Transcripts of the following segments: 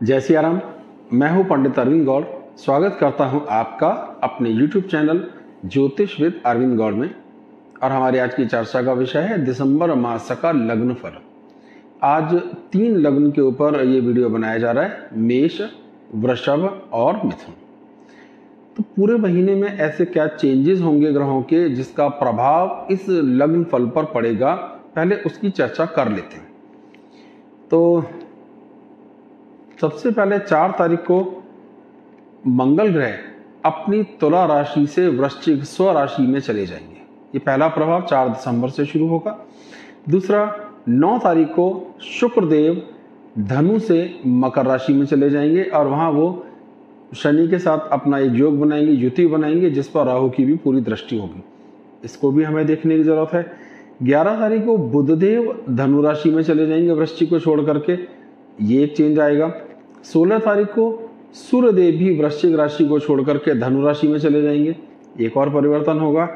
जय सिया राम। मैं हूं पंडित अरविंद गौड़। स्वागत करता हूं आपका अपने YouTube चैनल ज्योतिष विद अरविंद गौड़ में। और हमारी आज की चर्चा का विषय है दिसंबर मास का लग्न फल। आज 3 लग्न के ऊपर ये वीडियो बनाया जा रहा है, मेष, वृषभ और मिथुन। तो पूरे महीने में ऐसे क्या चेंजेस होंगे ग्रहों के जिसका प्रभाव इस लग्न फल पर पड़ेगा, पहले उसकी चर्चा कर लेते हैं। तो सबसे पहले 4 तारीख को मंगल ग्रह अपनी तुला राशि से वृश्चिक स्व राशि में चले जाएंगे। ये पहला प्रभाव 4 दिसंबर से शुरू होगा। दूसरा, 9 तारीख को शुक्रदेव धनु से मकर राशि में चले जाएंगे और वहां वो शनि के साथ अपना एक योग बनाएंगे, युति बनाएंगे, जिस पर राहु की भी पूरी दृष्टि होगी। इसको भी हमें देखने की जरूरत है। 11 तारीख को बुधदेव धनु राशि में चले जाएंगे वृश्चिक को छोड़ करके, ये एक चेंज आएगा। 16 तारीख को सूर्यदेव भी वृश्चिक राशि को छोड़ करके धनु राशि में चले जाएंगे, एक और परिवर्तन होगा।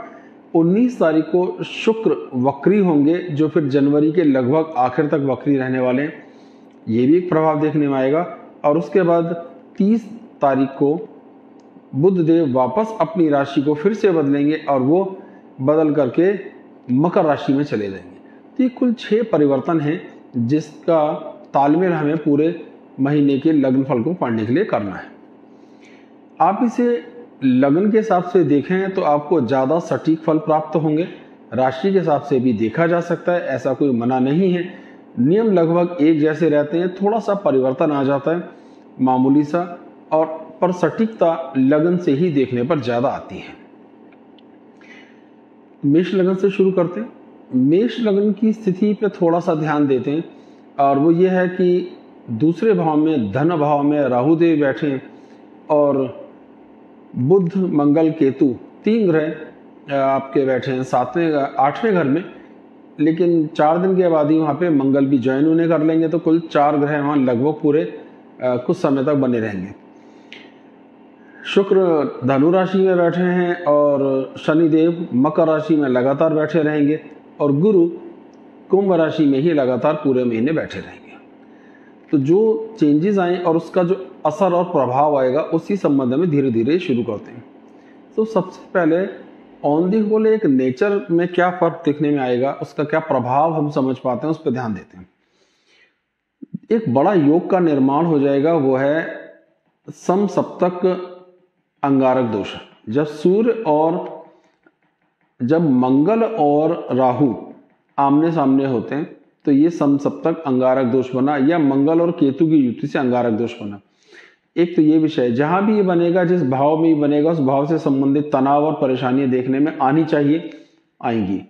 19 तारीख को शुक्र वक्री होंगे, जो फिर जनवरी के लगभग आखिर तक वक्री रहने वाले हैं, ये भी एक प्रभाव देखने में आएगा। और उसके बाद 30 तारीख को बुधदेव वापस अपनी राशि को फिर से बदलेंगे और वो बदल करके मकर राशि में चले जाएंगे। तो ये कुल 6 परिवर्तन हैं जिसका तालमेल हमें पूरे महीने के लग्न फल को पढ़ने के लिए करना है। आप इसे लग्न के हिसाब से देखें तो आपको ज़्यादा सटीक फल प्राप्त होंगे। राशि के हिसाब से भी देखा जा सकता है, ऐसा कोई मना नहीं है। नियम लगभग एक जैसे रहते हैं, थोड़ा सा परिवर्तन आ जाता है मामूली सा, और पर सटीकता लग्न से ही देखने पर ज़्यादा आती है। मेष लग्न से शुरू करते हैं। मेष लग्न की स्थिति पे थोड़ा सा ध्यान देते हैं, और वो ये है कि दूसरे भाव में, धन भाव में राहुदेव बैठे हैं और बुध, मंगल, केतु 3 ग्रह आपके बैठे हैं 8वें घर में। लेकिन 4 दिन के बाद ही वहाँ पे मंगल भी ज्वाइन होने कर लेंगे, तो कुल 4 ग्रह वहाँ लगभग पूरे कुछ समय तक बने रहेंगे। शुक्र धनु राशि में बैठे हैं और शनिदेव मकर राशि में लगातार बैठे रहेंगे, और गुरु कुंभ राशि में ही लगातार पूरे महीने बैठे रहेंगे। तो जो चेंजेस आए और उसका जो असर और प्रभाव आएगा, उसी संबंध में धीरे धीरे शुरू करते हैं। तो सबसे पहले ऑन दी होल एक नेचर में क्या फर्क देखने में आएगा, उसका क्या प्रभाव हम समझ पाते हैं, उस पर ध्यान देते हैं। एक बड़ा योग का निर्माण हो जाएगा, वो है समसप्तक अंगारक दोष। जब मंगल और राहु आमने सामने होते हैं तो ये समसप्तक अंगारक दोष बना, या मंगल और केतु की युति से अंगारक दोष बना। एक तो ये विषय, जहां भी ये बनेगा, जिस भाव में ये बनेगा, उस भाव से संबंधित तनाव और परेशानियां देखने में आनी चाहिए, आएंगी।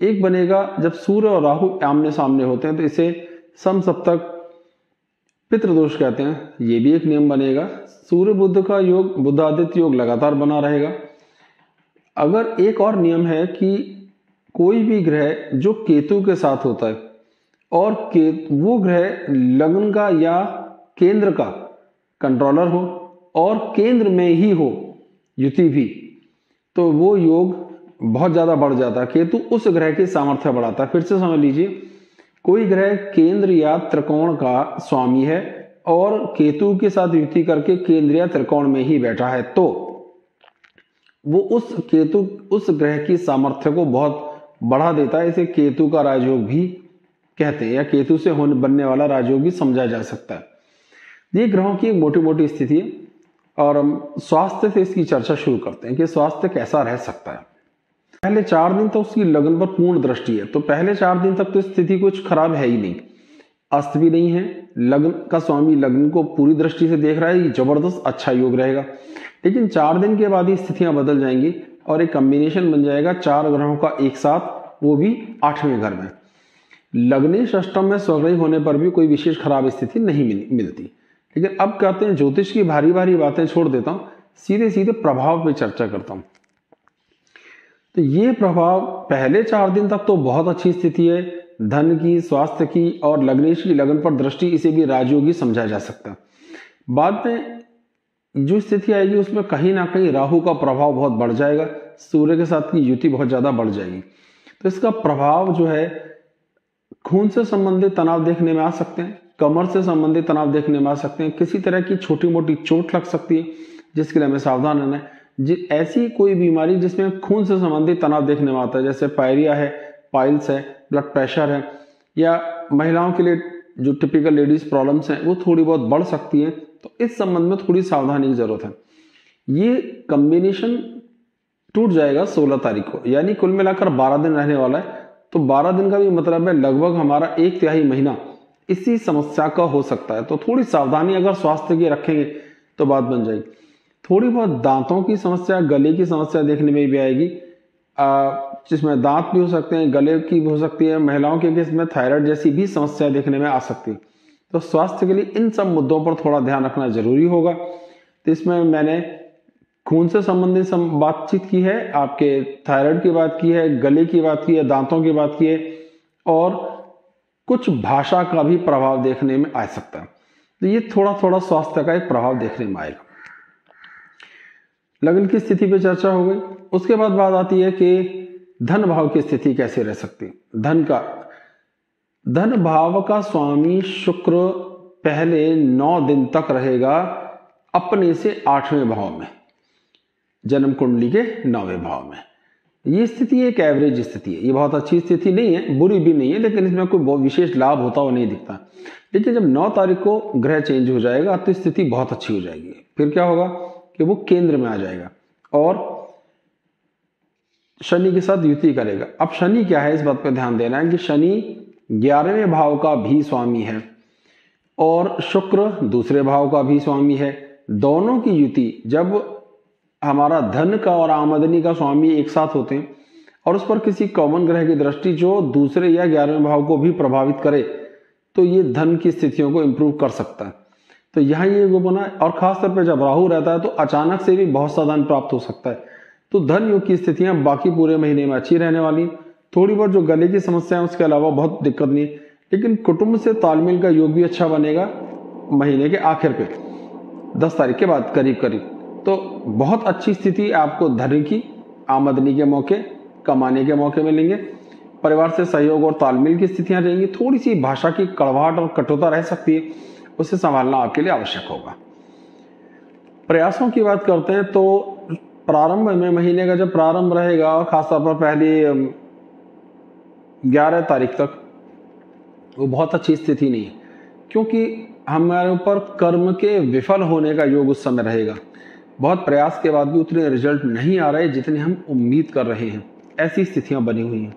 एक बनेगा जब सूर्य और राहु आमने सामने होते हैं, तो इसे समसप्तक पितृदोष कहते हैं, ये भी एक नियम बनेगा। सूर्य बुध का योग, बुधादित्य योग लगातार बना रहेगा। अगर एक और नियम है कि कोई भी ग्रह जो केतु के साथ होता है और वो ग्रह लग्न का या केंद्र का कंट्रोलर हो और केंद्र में ही हो युति भी, तो वो योग बहुत ज्यादा बढ़ जाता है। केतु उस ग्रह की सामर्थ्य बढ़ाता है। फिर से समझ लीजिए, कोई ग्रह केंद्र या त्रिकोण का स्वामी है और केतु के साथ युति करके केंद्र या त्रिकोण में ही बैठा है, तो वो उस ग्रह की सामर्थ्य को बहुत बढ़ा देता है। इसे केतु का राजयोग भी कहते हैं, या केतु से बनने वाला राजयोग भी समझा जा सकता है। ये ग्रहों की एक मोटी मोटी स्थिति है, और हम स्वास्थ्य से इसकी चर्चा शुरू करते हैं कि स्वास्थ्य कैसा रह सकता है। पहले 4 दिन तो उसकी लग्न पर पूर्ण दृष्टि है, तो पहले 4 दिन तक तो स्थिति कुछ खराब है ही नहीं, अस्त भी नहीं है। लग्न का स्वामी लग्न को पूरी दृष्टि से देख रहा है, ये जबरदस्त अच्छा योग रहेगा। लेकिन 4 दिन के बाद ही स्थितियां बदल जाएंगी और एक कॉम्बिनेशन बन जाएगा 4 ग्रहों का एक साथ, वो भी 8वें घर में। लग्नेश अष्टम में स्वग्रही होने पर भी कोई विशेष खराब स्थिति नहीं मिलती। लेकिन अब कहते हैं, ज्योतिष की भारी भारी बातें छोड़ देता हूं, सीधे सीधे प्रभाव पे चर्चा करता हूं। तो ये प्रभाव पहले 4 दिन तक तो बहुत अच्छी स्थिति है, धन की, स्वास्थ्य की और लग्नेश की लगन पर दृष्टि, इसे भी राजयोगी समझा जा सकता है। बाद में जो स्थिति आएगी उसमें कहीं ना कहीं राहु का प्रभाव बहुत बढ़ जाएगा, सूर्य के साथ की युति बहुत ज्यादा बढ़ जाएगी। तो इसका प्रभाव जो है खून से संबंधित तनाव देखने में आ सकते हैं, कमर से संबंधित तनाव देखने में आ सकते हैं, किसी तरह की छोटी मोटी चोट लग सकती है जिसके लिए हमें सावधान रहना है। ऐसी कोई बीमारी जिसमें खून से संबंधित तनाव देखने में आता है, जैसे पायरिया है, पाइल्स है, ब्लड प्रेशर है, या महिलाओं के लिए जो टिपिकल लेडीज प्रॉब्लम्स हैं वो थोड़ी बहुत बढ़ सकती हैं, तो इस संबंध में थोड़ी सावधानी की जरूरत है। ये कॉम्बिनेशन टूट जाएगा 16 तारीख को, यानी कुल मिलाकर 12 दिन रहने वाला है। तो 12 दिन का भी मतलब है लगभग हमारा 1/3 महीना इसी समस्या का हो सकता है। तो थोड़ी सावधानी अगर स्वास्थ्य की रखेंगे तो बात बन जाएगी। थोड़ी बहुत दांतों की समस्या, गले की समस्या देखने में भी आएगी, जिसमें दांत भी हो सकते हैं, गले की भी हो सकती है। महिलाओं के केस में थायराइड जैसी भी समस्या देखने में आ सकती है। तो स्वास्थ्य के लिए इन सब मुद्दों पर थोड़ा ध्यान रखना जरूरी होगा। तो इसमें मैंने खून से संबंधित बातचीत की है, आपके थायराइड की बात की है, गले की बात की है, दांतों की बात की है, और कुछ भाषा का भी प्रभाव देखने में आ सकता है। तो ये थोड़ा थोड़ा स्वास्थ्य का एक प्रभाव देखने में आएगा। लगन की स्थिति पे चर्चा हो गई। उसके बाद बात आती है कि धन भाव की स्थिति कैसे रह सकती है। धन भाव का स्वामी शुक्र पहले 9 दिन तक रहेगा अपने से 8वें भाव में, जन्म कुंडली के 9वें भाव में। ये स्थिति एक एवरेज स्थिति है, ये बहुत अच्छी स्थिति नहीं है, बुरी भी नहीं है, लेकिन इसमें कोई बहुत विशेष लाभ होता हुआ नहीं दिखता। लेकिन जब 9 तारीख को ग्रह चेंज हो जाएगा तो स्थिति बहुत अच्छी हो जाएगी। फिर क्या होगा कि वो केंद्र में आ जाएगा और शनि के साथ युति करेगा। अब शनि क्या है, इस बात पर ध्यान देना है कि शनि 11वें भाव का भी स्वामी है और शुक्र दूसरे भाव का भी स्वामी है। दोनों की युति, जब हमारा धन का और आमदनी का स्वामी एक साथ होते हैं और उस पर किसी कॉमन ग्रह की दृष्टि जो दूसरे या 11वें भाव को भी प्रभावित करे, तो ये धन की स्थितियों को इंप्रूव कर सकता है। तो यहाँ ये वो बना है। और खासतौर पर जब राहु रहता है तो अचानक से भी बहुत सा धन प्राप्त हो सकता है। तो धन योग की स्थितियां बाकी पूरे महीने में अच्छी रहने वाली। थोड़ी बहुत जो गले की समस्या है उसके अलावा बहुत दिक्कत नहीं, लेकिन कुटुंब से तालमेल का योग भी अच्छा बनेगा महीने के आखिर पे 10 तारीख के बाद करीब करीब। तो बहुत अच्छी स्थिति आपको धन की, आमदनी के मौके, कमाने के मौके मिलेंगे। परिवार से सहयोग और तालमेल की स्थितियां रहेंगी। थोड़ी सी भाषा की कड़वाहट और कठोरता रह सकती है, उसे संभालना आपके लिए आवश्यक होगा। प्रयासों की बात करते हैं तो प्रारंभ में, महीने का जब प्रारंभ रहेगा और खासतौर पर पहली 11 तारीख तक, वो बहुत अच्छी स्थिति नहीं है, क्योंकि हमारे ऊपर कर्म के विफल होने का योग उस समय रहेगा। बहुत प्रयास के बाद भी उतने रिजल्ट नहीं आ रहे जितने हम उम्मीद कर रहे हैं, ऐसी स्थितियां बनी हुई हैं।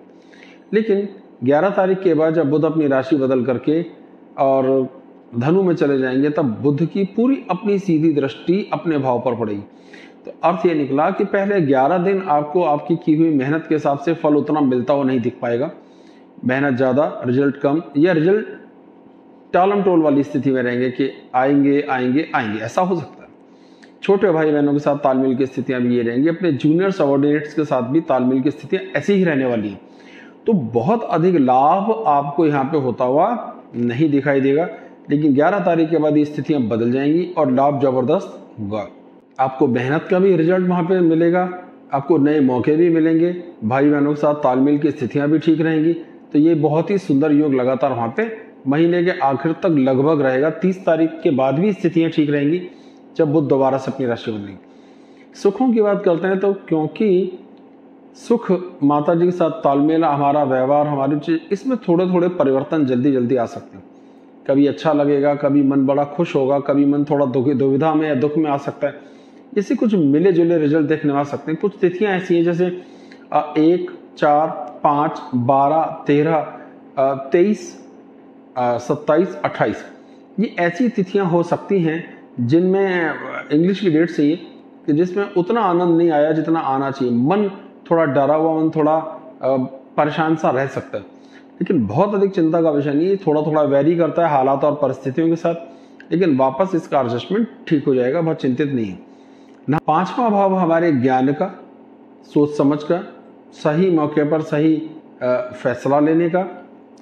लेकिन 11 तारीख के बाद जब बुध अपनी राशि बदल करके और धनु में चले जाएंगे, तब बुध की पूरी अपनी सीधी दृष्टि अपने भाव पर पड़ेगी। तो अर्थ ये निकला कि पहले 11 दिन आपको आपकी की हुई मेहनत के हिसाब से फल उतना मिलता हुआ नहीं दिख पाएगा। मेहनत ज़्यादा, रिजल्ट कम, या रिजल्ट टालम टोल वाली स्थिति में रहेंगे कि आएंगे आएंगे आएंगे, ऐसा हो सकता है। छोटे भाई बहनों के साथ तालमेल की स्थितियां भी ये रहेंगी। अपने जूनियर सबऑर्डिनेट्स के साथ भी तालमेल की स्थितियां ऐसी ही रहने वाली हैं। तो बहुत अधिक लाभ आपको यहाँ पे होता हुआ नहीं दिखाई देगा, लेकिन 11 तारीख के बाद ये स्थितियां बदल जाएंगी और लाभ जबरदस्त होगा। आपको मेहनत का भी रिजल्ट वहाँ पे मिलेगा, आपको नए मौके भी मिलेंगे, भाई बहनों के साथ तालमेल की स्थितियां भी ठीक रहेंगी। तो ये बहुत ही सुंदर योग लगातार वहाँ पे महीने के आखिर तक लगभग रहेगा। 30 तारीख के बाद भी स्थितियां ठीक रहेंगी जब बुध दोबारा से अपनी राशि बदलेंगे। सुखों की बात करते हैं तो क्योंकि सुख, माता जी के साथ तालमेल, हमारा व्यवहार, हमारी चीज, इसमें थोड़े थोड़े परिवर्तन जल्दी जल्दी आ सकते हैं। कभी अच्छा लगेगा, कभी मन बड़ा खुश होगा, कभी मन थोड़ा दुविधा में या दुख में आ सकता है। इससे कुछ मिले जुले रिजल्ट देखने में आ सकते हैं। कुछ तिथियां ऐसी हैं जैसे 1, 4, 5, 12, 13, 23, 27, 28, ये ऐसी तिथियां हो सकती हैं जिनमें इंग्लिश की डेट से कि जिसमें उतना आनंद नहीं आया जितना आना चाहिए। मन थोड़ा डरा हुआ, मन थोड़ा परेशान सा रह सकता है, लेकिन बहुत अधिक चिंता का विषय नहीं है। थोड़ा थोड़ा वेरी करता है हालात और परिस्थितियों के साथ, लेकिन वापस इसका एडजस्टमेंट ठीक हो जाएगा, बहुत चिंतित नहीं है ना। 5वां भाव हमारे ज्ञान का, सोच समझ का, सही मौके पर सही फैसला लेने का,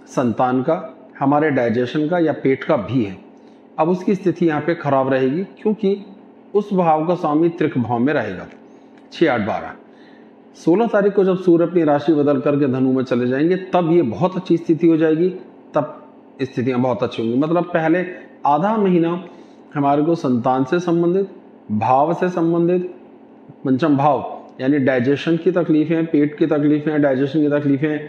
संतान का, हमारे डाइजेशन का या पेट का भी है। अब उसकी स्थिति यहाँ पे खराब रहेगी क्योंकि उस भाव का स्वामी त्रिक भाव में रहेगा। 6, 8, 12, 16 तारीख को जब सूर्य अपनी राशि बदल करके धनु में चले जाएंगे, तब ये बहुत अच्छी स्थिति हो जाएगी। तब स्थितियां बहुत अच्छी होंगी। मतलब पहले आधा महीना हमारे को संतान से संबंधित, भाव से संबंधित, पंचम भाव यानी डाइजेशन की तकलीफें, पेट की तकलीफें, डाइजेशन की तकलीफें,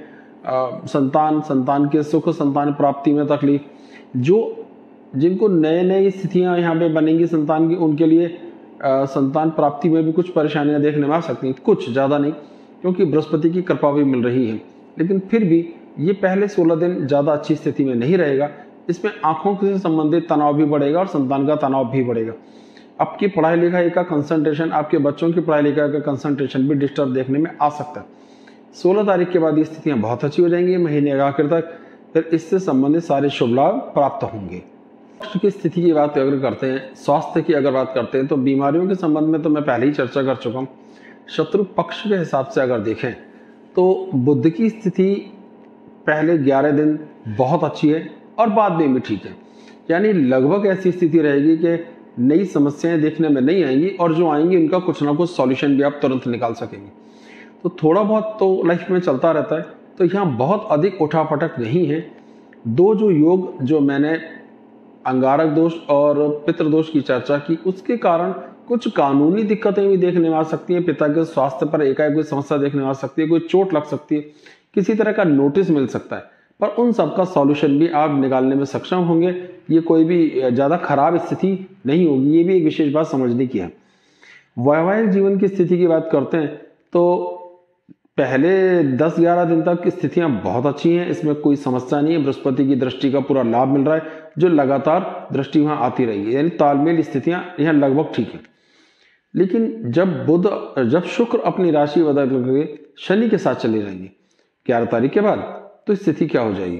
संतान के सुख, संतान प्राप्ति में तकलीफ, जो जिनको नए नई स्थितियां यहाँ पे बनेंगी संतान की, उनके लिए संतान प्राप्ति में भी कुछ परेशानियां देखने में आ सकती हैं, कुछ ज़्यादा नहीं, क्योंकि बृहस्पति की कृपा भी मिल रही है। लेकिन फिर भी ये पहले 16 दिन ज़्यादा अच्छी स्थिति में नहीं रहेगा। इसमें आंखों से संबंधित तनाव भी बढ़ेगा और संतान का तनाव भी बढ़ेगा। आपकी पढ़ाई लिखाई का कंसंट्रेशन, आपके बच्चों की पढ़ाई लिखाई का कंसंट्रेशन भी डिस्टर्ब देखने में आ सकता है। 16 तारीख के बाद ये स्थितियां बहुत अच्छी हो जाएंगी, महीने के आखिर तक फिर इससे संबंधित सारे शुभ लाभ प्राप्त होंगे। पक्ष की स्थिति की बात अगर करते हैं, स्वास्थ्य की अगर बात करते हैं, तो बीमारियों के संबंध में तो मैं पहले ही चर्चा कर चुका हूँ। शत्रु पक्ष के हिसाब से अगर देखें तो बुध की स्थिति पहले 11 दिन बहुत अच्छी है और बाद में भी ठीक है, यानी लगभग ऐसी स्थिति रहेगी कि नई समस्याएं देखने में नहीं आएंगी और जो आएंगी उनका कुछ ना कुछ सॉल्यूशन भी आप तुरंत निकाल सकेंगे। तो थोड़ा बहुत तो लाइफ में चलता रहता है, तो यहाँ बहुत अधिक उठापटक नहीं है। दो जो योग जो मैंने अंगारक दोष और पितृदोष की चर्चा की, उसके कारण कुछ कानूनी दिक्कतें भी देखने में आ सकती हैं। पिता के स्वास्थ्य पर एकाएक कोई समस्या देखने में आ सकती है, कोई चोट लग सकती है, किसी तरह का नोटिस मिल सकता है, पर उन सब का सॉल्यूशन भी आप निकालने में सक्षम होंगे। ये कोई भी ज़्यादा खराब स्थिति नहीं होगी, ये भी एक विशेष बात समझने की है। वैवाहिक जीवन की स्थिति की बात करते हैं तो पहले 10-11 दिन तक की स्थितियां बहुत अच्छी हैं, इसमें कोई समस्या नहीं है। बृहस्पति की दृष्टि का पूरा लाभ मिल रहा है, जो लगातार दृष्टि वहां आती रही है, यानी तालमेल स्थितियां यहाँ लगभग ठीक है। लेकिन जब शुक्र अपनी राशि बदल करके शनि के साथ चले जाएंगे 11 तारीख के बाद, तो स्थिति क्या हो जाएगी,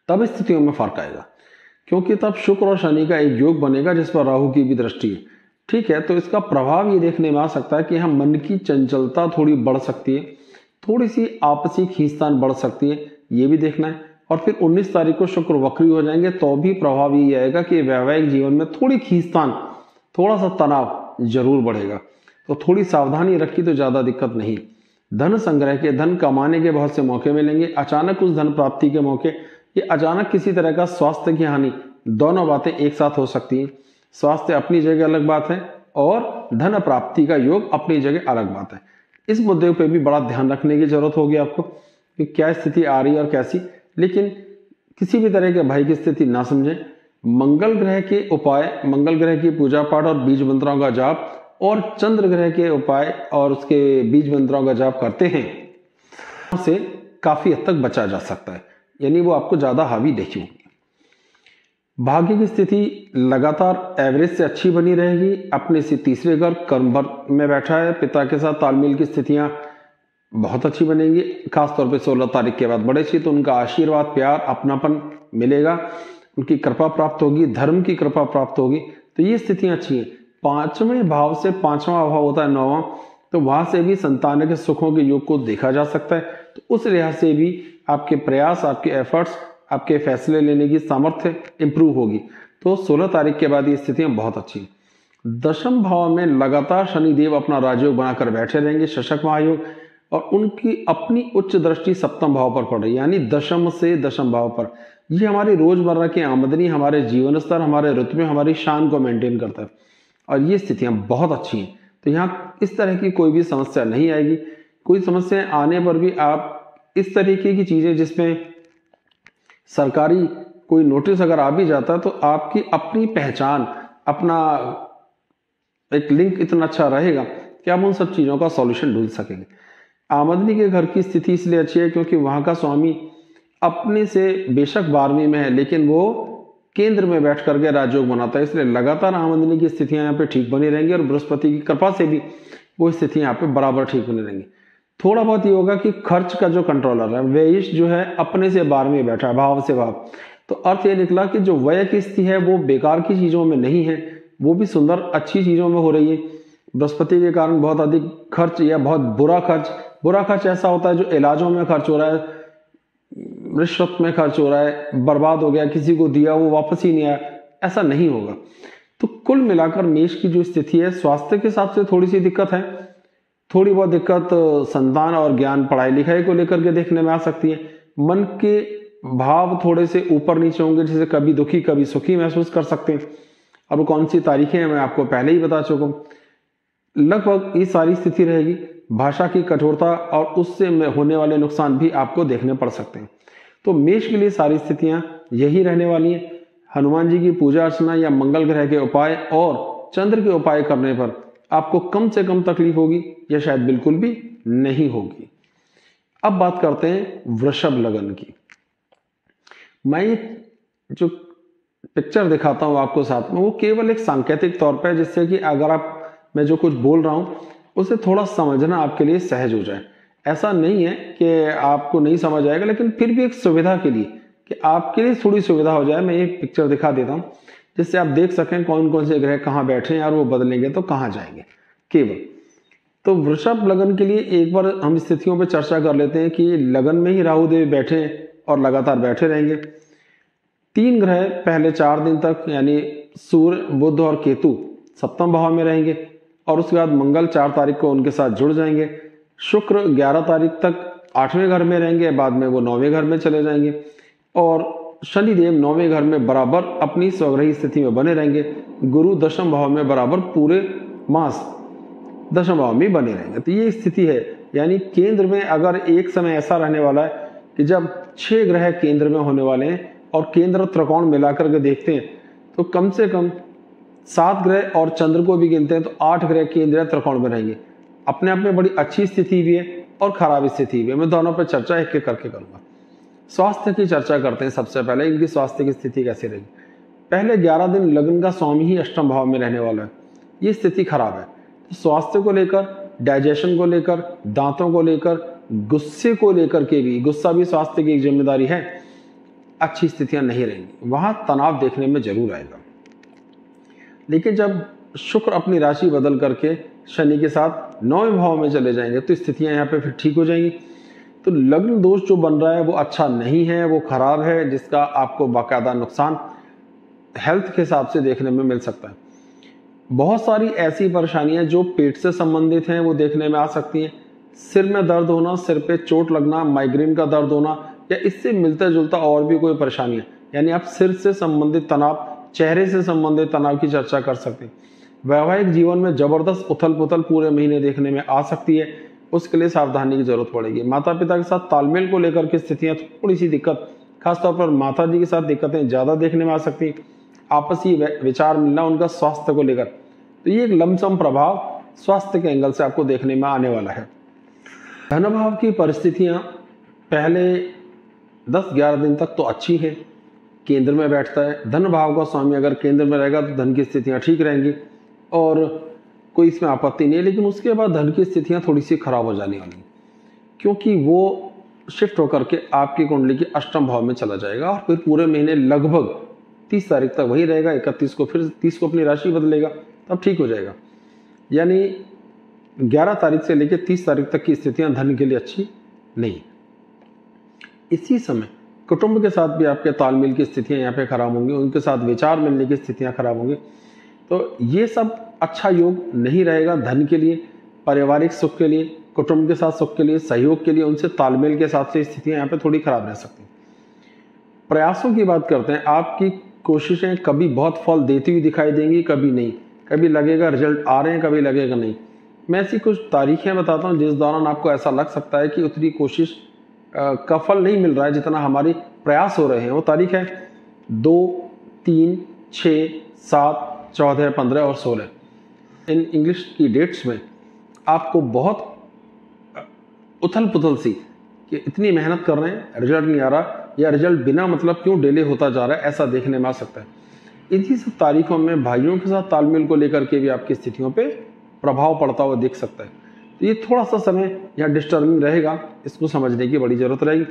तब स्थितियों में फर्क आएगा, क्योंकि तब शुक्र और शनि का एक योग बनेगा जिस पर राहु की भी दृष्टि है। ठीक है, तो इसका प्रभाव ये देखने में आ सकता है कि हम मन की चंचलता थोड़ी बढ़ सकती है, थोड़ी सी आपसी खींचतान बढ़ सकती है, ये भी देखना है। और फिर 19 तारीख को शुक्र वक्री हो जाएंगे, तो भी प्रभाव ये आएगा कि वैवाहिक जीवन में थोड़ी खींचतान, थोड़ा सा तनाव जरूर बढ़ेगा। तो थोड़ी सावधानी रखी तो ज़्यादा दिक्कत नहीं। धन संग्रह के, धन कमाने के बहुत से मौके मिलेंगे, अचानक उस धन प्राप्ति के मौके, ये अचानक किसी तरह का स्वास्थ्य की हानि, दोनों बातें एक साथ हो सकती हैं। स्वास्थ्य अपनी जगह अलग बात है और धन प्राप्ति का योग अपनी जगह अलग बात है। इस मुद्दे पे भी बड़ा ध्यान रखने की जरूरत होगी आपको कि क्या स्थिति आ रही है और कैसी। लेकिन किसी भी तरह के भय की स्थिति ना समझें। मंगल ग्रह के उपाय, मंगल ग्रह की पूजा पाठ और बीज मंत्रों का जाप, और चंद्र ग्रह के उपाय और उसके बीज मंत्रों का जाप करते हैं, से काफी हद तक बचा जा सकता है, यानी वो आपको ज्यादा हावी नहीं होगी। भाग्य की स्थिति लगातार एवरेज से अच्छी बनी रहेगी। अपने से तीसरे घर कर्म भर में बैठा है, पिता के साथ तालमेल की स्थितियां बहुत अच्छी बनेंगी। खासतौर पे 16 तारीख के बाद बड़े सी, तो उनका आशीर्वाद, प्यार, अपनापन मिलेगा, उनकी कृपा प्राप्त होगी, धर्म की कृपा प्राप्त होगी। तो ये स्थितियां अच्छी हैं। 5वें भाव से 5वां भाव होता है 9वां, तो वहां से भी संतान के सुखों के योग को देखा जा सकता है। तो उस लिहाज से भी आपके प्रयास, आपके एफर्ट्स, आपके फैसले लेने की सामर्थ्य इंप्रूव होगी। तो 16 तारीख के बाद ये स्थितियां बहुत अच्छी हैं। 10वें भाव में लगातार शनिदेव अपना राजयोग बनाकर बैठे रहेंगे, शशक महायोग, और उनकी अपनी उच्च दृष्टि 7वें भाव पर पड़ रही है, यानी 10th से 10वें भाव पर। ये हमारी रोजमर्रा की आमदनी, हमारे जीवन स्तर, हमारे रुतबे, हमारी शान को मेंटेन करता है, और ये स्थितियां बहुत अच्छी हैं। तो यहाँ इस तरह की कोई भी समस्या नहीं आएगी। कोई समस्या आने पर भी आप इस तरीके की चीजें, जिसमें सरकारी कोई नोटिस अगर आ भी जाता है, तो आपकी अपनी पहचान, अपना एक लिंक इतना अच्छा रहेगा कि आप उन सब चीजों का सॉल्यूशन ढूंढ सकेंगे। आमदनी के घर की स्थिति इसलिए अच्छी है क्योंकि वहां का स्वामी अपने से बेशक 12वीं में है, लेकिन वो केंद्र में बैठ करके राजयोग बनाता है, इसलिए लगातार आमदनी की स्थितियां यहाँ पे ठीक बनी रहेंगी, और बृहस्पति की कृपा से भी वो स्थितियां यहाँ पे बराबर ठीक बनी रहेंगी। थोड़ा बहुत ये होगा कि खर्च का जो कंट्रोलर है, व्ययिश जो है अपने से 12वीं बैठा है, भाव से भाव, तो अर्थ ये निकला कि जो व्यय की स्थिति है वो बेकार की चीजों में नहीं है, वो भी सुंदर अच्छी चीजों में हो रही है। बृहस्पति के कारण बहुत अधिक खर्च या बहुत बुरा खर्च ऐसा होता है जो इलाजों में खर्च हो रहा है, रिश्वत में खर्च हो रहा है, बर्बाद हो गया, किसी को दिया वो वापस ही नहीं आया, ऐसा नहीं होगा। तो कुल मिलाकर मेष की जो स्थिति है, स्वास्थ्य के हिसाब से थोड़ी सी दिक्कत है, थोड़ी बहुत दिक्कत संतान और ज्ञान, पढ़ाई लिखाई को लेकर के देखने में आ सकती है। मन के भाव थोड़े से ऊपर नीचे होंगे, जैसे कभी दुखी कभी सुखी महसूस कर सकते हैं। अब कौन सी तारीखें हैं मैं आपको पहले ही बता चुका हूँ। लगभग ये सारी स्थिति रहेगी। भाषा की कठोरता और उससे होने वाले नुकसान भी आपको देखने पड़ सकते हैं। तो मेष के लिए सारी स्थितियां यही रहने वाली हैं। हनुमान जी की पूजा अर्चना या मंगल ग्रह के उपाय और चंद्र के उपाय करने पर आपको कम से कम तकलीफ होगी या शायद बिल्कुल भी नहीं होगी। अब बात करते हैं वृषभ लगन की। मैं ये जो पिक्चर दिखाता हूं आपको साथ में, वो केवल एक सांकेतिक तौर पर, जिससे कि अगर आप मैं जो कुछ बोल रहा हूं उसे थोड़ा समझना आपके लिए सहज हो जाए। ऐसा नहीं है कि आपको नहीं समझ आएगा, लेकिन फिर भी एक सुविधा के लिए, कि आपके लिए थोड़ी सुविधा हो जाए, मैं ये पिक्चर दिखा देता हूं जिससे आप देख सकें कौन कौन से ग्रह कहाँ बैठे हैं और वो बदलेंगे तो कहाँ जाएंगे केवल। तो वृषभ लगन के लिए एक बार हम स्थितियों पर चर्चा कर लेते हैं कि लगन में ही राहु देव बैठे हैं और लगातार बैठे रहेंगे। 3 ग्रह पहले 4 दिन तक, यानी सूर्य, बुध और केतु सप्तम भाव में रहेंगे और उसके बाद मंगल 4 तारीख को उनके साथ जुड़ जाएंगे। शुक्र 11 तारीख तक 8वें घर में रहेंगे, बाद में वो 9वें घर में चले जाएंगे और शनिदेव 9वें घर में बराबर अपनी स्वग्रही स्थिति में बने रहेंगे। गुरु 10वें भाव में बराबर पूरे मास 10वें भाव में बने रहेंगे। तो ये स्थिति है, यानी केंद्र में अगर एक समय ऐसा रहने वाला है कि जब 6 ग्रह केंद्र में होने वाले हैं और केंद्र त्रिकोण मिलाकर के देखते हैं तो कम से कम 7 ग्रह और चंद्र को भी गिनते हैं तो 8 ग्रह केंद्र त्रिकोण में रहेंगे। अपने आप में बड़ी अच्छी स्थिति भी है और खराब स्थिति भी है। मैं दोनों पर चर्चा एक एक करके करूंगा। स्वास्थ्य की चर्चा करते हैं। सबसे पहले इनकी स्वास्थ्य की स्थिति कैसी रहेगी। पहले 11 दिन लगन का स्वामी ही अष्टम भाव में रहने वाला है, ये स्थिति खराब है। तो स्वास्थ्य को लेकर, डाइजेशन को लेकर, दांतों को लेकर, गुस्से को लेकर के भी, गुस्सा भी स्वास्थ्य की एक जिम्मेदारी है, अच्छी स्थितियां नहीं रहेंगी। वहां तनाव देखने में जरूर आएगा। लेकिन जब शुक्र अपनी राशि बदल करके शनि के साथ 9वें भाव में चले जाएंगे तो स्थितियां यहाँ पे फिर ठीक हो जाएंगी। तो लग्न दोष जो बन रहा है वो अच्छा नहीं है, वो खराब है, जिसका आपको बाकायदा नुकसान हेल्थ के हिसाब से देखने में मिल सकता है। बहुत सारी ऐसी परेशानियां जो पेट से संबंधित हैं वो देखने में आ सकती हैं। सिर में दर्द होना, सिर पे चोट लगना, माइग्रेन का दर्द होना या इससे मिलता जुलता और भी कोई परेशानियां, यानी आप सिर से संबंधित तनाव, चेहरे से संबंधित तनाव की चर्चा कर सकते हैं। वैवाहिक जीवन में जबरदस्त उथल पुथल पूरे महीने देखने में आ सकती है, उसके लिए सावधानी की जरूरत पड़ेगी। माता पिता के साथ तालमेल को लेकर के स्थितियां थोड़ी सी दिक्कत, खासतौर पर माता जी के साथ दिक्कतें ज्यादा देखने में आ सकती। आपसी विचार मिलना उनका स्वास्थ्य को लेकर, तो ये एक लमसम प्रभाव स्वास्थ्य के एंगल से आपको देखने में आने वाला है। धन भाव की परिस्थितियां पहले 10-11 दिन तक तो अच्छी है, केंद्र में बैठता है। धन भाव का स्वामी अगर केंद्र में रहेगा तो धन की स्थितियां ठीक रहेंगी और कोई इसमें आपत्ति नहीं है। लेकिन उसके बाद धन की स्थितियां थोड़ी सी खराब हो जाने वाली, क्योंकि वो शिफ्ट होकर के आपकी कुंडली के अष्टम भाव में चला जाएगा और फिर पूरे महीने लगभग 30 तारीख तक वही रहेगा। 31 को फिर 30 को अपनी राशि बदलेगा, तब ठीक हो जाएगा। यानी 11 तारीख से लेकर 30 तारीख तक की स्थितियां धन के लिए अच्छी नहीं। इसी समय कुटुंब के साथ भी आपके तालमेल की स्थितियां यहाँ पे खराब होंगी, उनके साथ विचार मिलने की स्थितियां खराब होंगी। तो ये सब अच्छा योग नहीं रहेगा धन के लिए, पारिवारिक सुख के लिए, कुटुंब के साथ सुख के लिए, सहयोग के लिए, उनसे तालमेल के हिसाब से स्थितियां यहाँ पे थोड़ी खराब रह सकती हैं। प्रयासों की बात करते हैं। आपकी कोशिशें कभी बहुत फल देती हुई दिखाई देंगी, कभी नहीं। कभी लगेगा रिजल्ट आ रहे हैं, कभी लगेगा नहीं। मैं ऐसी कुछ तारीखें बताता हूँ जिस दौरान आपको ऐसा लग सकता है कि उतनी कोशिश का फल नहीं मिल रहा है जितना हमारी प्रयास हो रहे हैं। वो तारीख है 2, 3, 6, 7, 14, 15 और 16। इन इंग्लिश की डेट्स में आपको बहुत उथल पुथल सी कि इतनी मेहनत कर रहे हैं, रिजल्ट नहीं आ रहा, या रिजल्ट बिना मतलब क्यों डिले होता जा रहा है, ऐसा देखने में आ सकता है। इन्हीं सब तारीखों में भाइयों के साथ तालमेल को लेकर के भी आपकी स्थितियों पे प्रभाव पड़ता हुआ दिख सकता है। तो ये थोड़ा सा समय यहाँ डिस्टर्बिंग रहेगा, इसको समझने की बड़ी जरूरत रहेगी।